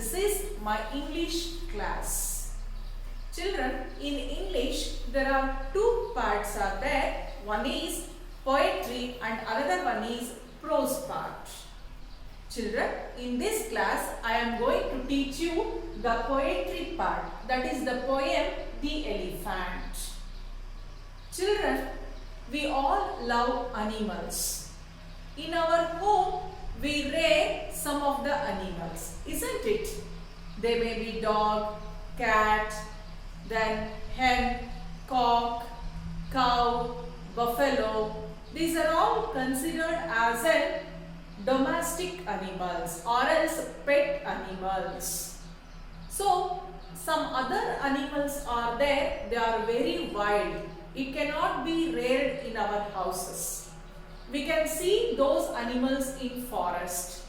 this is my English class. Children, in English there are two parts are there. One is poetry and another one is prose part. Children, in this class I am going to teach you the poetry part, that is the poem The Elephant. Children, we all love animals. In our home we rear some of the animals, isn't it? They may be dog, cat, then hen, cock, cow, buffalo. These are all considered as a domestic animals or else pet animals. So some other animals are there, they are very wild. It cannot be reared in our houses. We can see those animals in forest.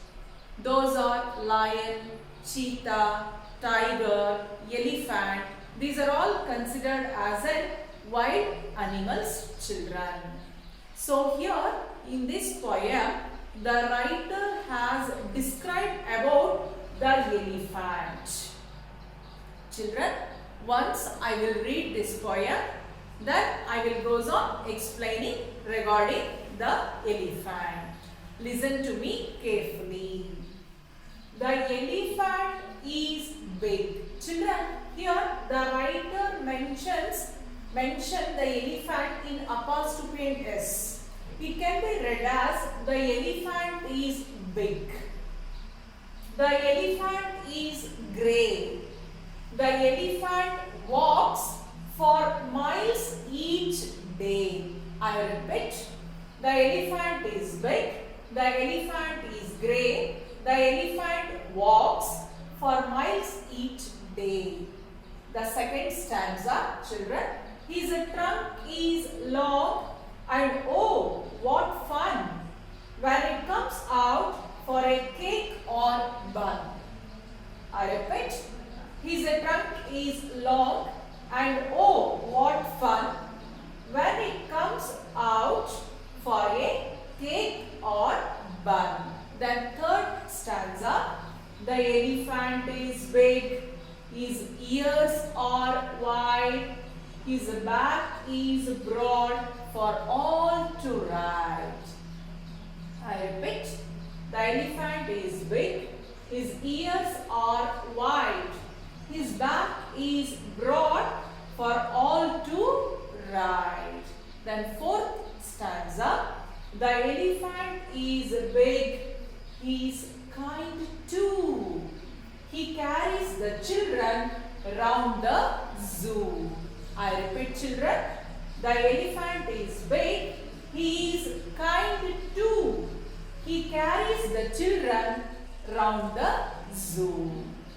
Those are lion, cheetah, tiger, elephant. These are all considered as a wild animals, children. So here in this poem, the writer has described about the elephant. Children, once I will read this poem, then I will goes on explaining regarding the elephant. Listen to me carefully. The elephant is big. Children, here the writer mentioned the elephant in apostrophe S. It can be read as the elephant is big. The elephant is grey. The elephant walks for miles each day. I repeat. The elephant is big. The elephant is grey. The elephant walks for miles each day. The second stanza, children. His trunk is long and oh, what fun when it comes out for a cake or bun. I repeat, his trunk is long and oh, what fun when it comes out for a cake or bun. Then third stanza, the elephant is big, his ears are wide, his back is broad for all to ride. I repeat, the elephant is big, his ears are wide, his back is broad for all to ride. Then fourth stanza, the elephant is big, he is kind too. He carries the children round the zoo. I repeat, children, the elephant is big, he is kind too. He carries the children round the zoo.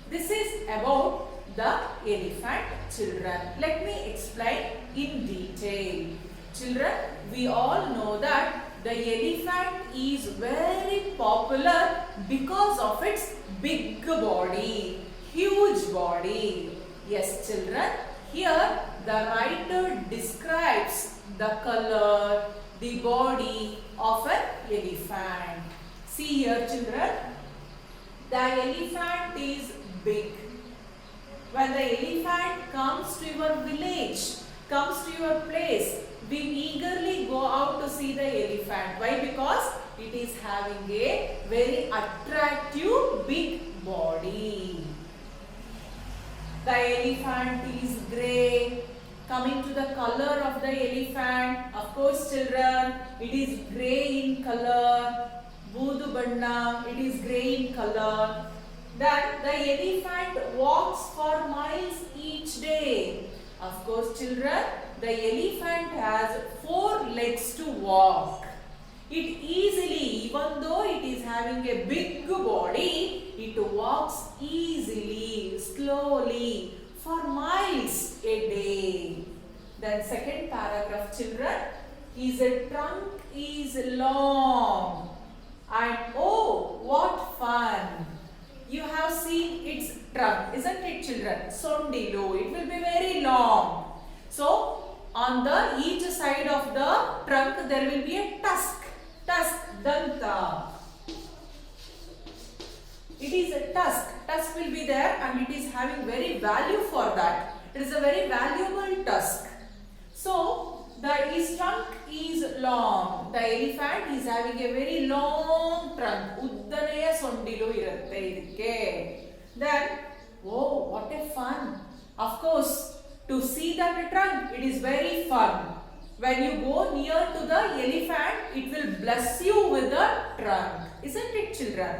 This is about the elephant, children. Let me explain in detail. Children, we all know that the elephant is very popular because of its big body, huge body. Yes, children, here the writer describes the color, the body of an elephant. See here, children, the elephant is big. When the elephant comes to your village, comes to your place, we eagerly go out to see the elephant. Why? Because it is having a very attractive big body. The elephant is grey. Coming to the color of the elephant, of course, children, it is grey in color. Budu banna, it is grey in color. Then the elephant walks for miles each day. Of course, children, the elephant has 4 legs to walk. It easily, even though it is having a big body, it walks easily, slowly, for miles a day. Then second paragraph, children, his trunk is long and oh, what fun. You have seen its trunk, isn't it, children? Sondilu, it will be very long. So, on the each side of the trunk, there will be a tusk, danta. It is a tusk. Tusk will be there and it is having very value for that. It is a very valuable tusk. So, his trunk is long. The elephant is having a very long trunk. Uddaneya sondilu irutte idikke. Then, oh, what a fun. Of course, to see that trunk, it is very fun. When you go near to the elephant, it will bless you with the trunk. Isn't it, children?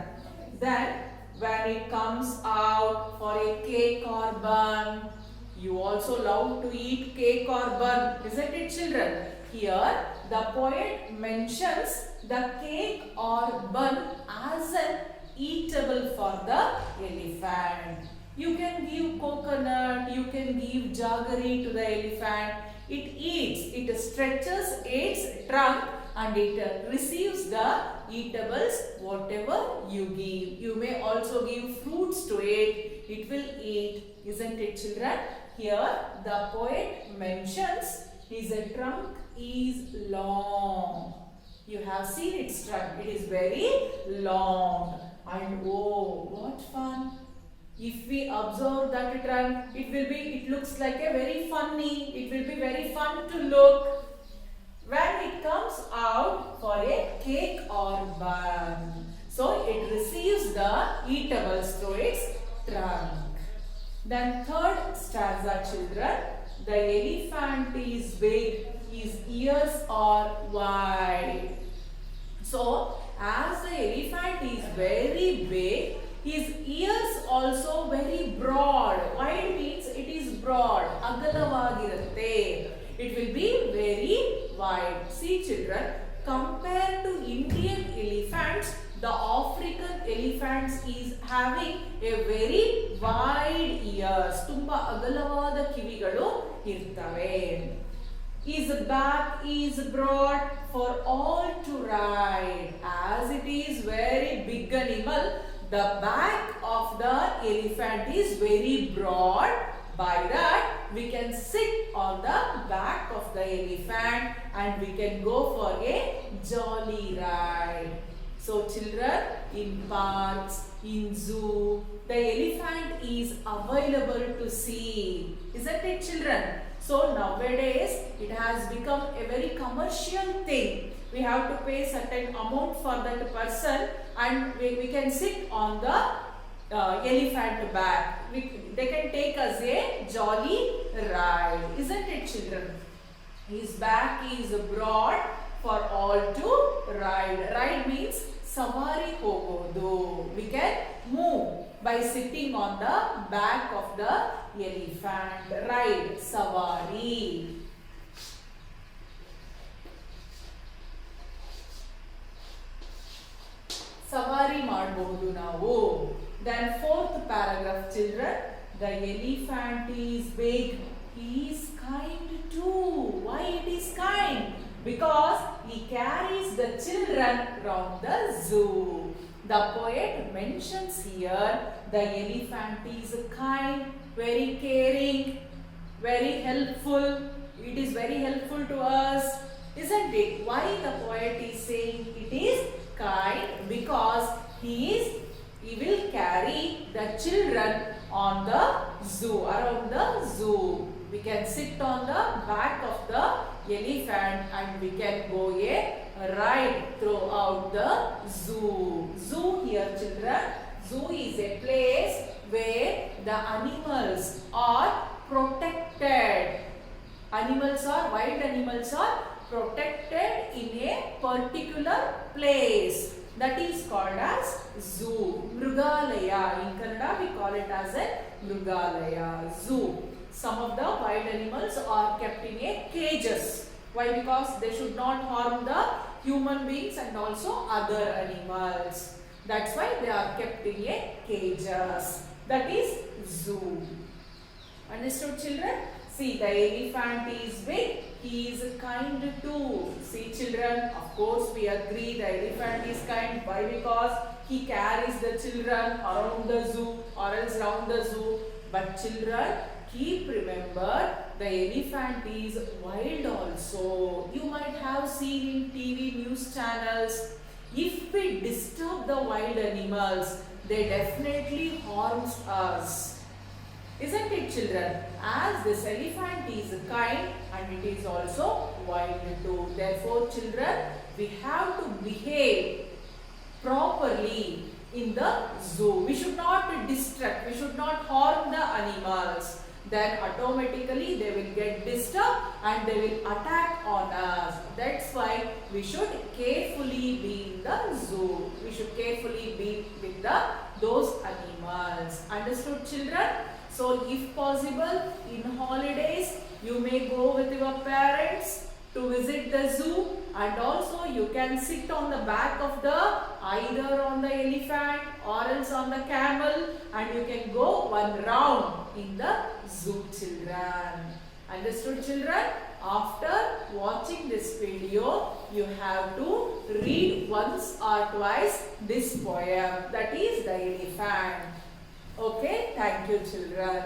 Then, when it comes out for a cake or bun, you also love to eat cake or bun. Isn't it, children? Here, the poet mentions the cake or bun as an eatable for the elephant. You can give coconut, you can give jaggery to the elephant. It eats, it stretches its trunk and it receives the eatables whatever you give. You may also give fruits to it. It will eat. Isn't it, children? Here the poet mentions his trunk is long. You have seen its trunk. It is very long. And oh, what fun. If we observe that trunk, it looks like a very funny, it will be very fun to look. When it comes out for a cake or bun, so it receives the eatables through its trunk. Then third stanza, children, the elephant is big, his ears are wide. So, as the elephant is very big, his ears also very broad. Wide means it is broad. Agalavagiratte. It will be very wide. See, children, compared to Indian elephants, the African elephants is having a very wide ears. Tumba agalavada kivigalu irtave. His back is broad for all to ride. As it is very big animal, the back of the elephant is very broad. By that, we can sit on the back of the elephant and we can go for a jolly ride. So, children, in parks, in zoo, the elephant is available to see. Isn't it, children? So, nowadays, it has become a very commercial thing. We have to pay certain amount for that person and we can sit on the elephant back. They can take us a jolly ride. Isn't it, children? His back is broad for all to ride. Ride means savari hogodu. We can move by sitting on the back of the elephant. Ride, savari. Savari ಮಾಡಬಹುದು ನಾವು. Then fourth paragraph, children. The elephant is big. He is kind too. Why it is kind? Because he carries the children around the zoo. The poet mentions here the elephant is kind, very caring, very helpful. It is very helpful to us. Isn't it? Why the poet is saying it is kind? Because he will carry the children on the zoo, around the zoo. We can sit on the back of the elephant and we can go a ride throughout the zoo. Zoo here, children. Zoo is a place where the animals are protected. Wild animals are protected in a particular place. That is called as zoo. Mrugalaya. In Kannada we call it as a Mrugalaya. Zoo. Some of the wild animals are kept in a cages. Why? Because they should not harm the human beings and also other animals. That's why they are kept in a cages. That is zoo. Understood, children? See, the elephant is big. He is kind too. See, children, of course we agree the elephant is kind. Why? Because he carries the children around the zoo or else around the zoo. But children, keep remember the elephant is wild also. You might have seen in TV news channels, if we disturb the wild animals, they definitely harms us. Isn't it, children? As this elephant is kind and it is also wild too. Therefore, children, we have to behave properly in the zoo. We should not distract, we should not harm the animals. Then automatically they will get disturbed and they will attack on us. That's why we should carefully be in the zoo. We should carefully be with those animals. Understood, children? So if possible, in holidays, you may go with your parents to visit the zoo, and also you can sit on the back of either on the elephant or else on the camel, and you can go one round in the zoo, children. Understood, children? After watching this video, you have to read once or twice this poem, that is the elephant. Okay, thank you, children.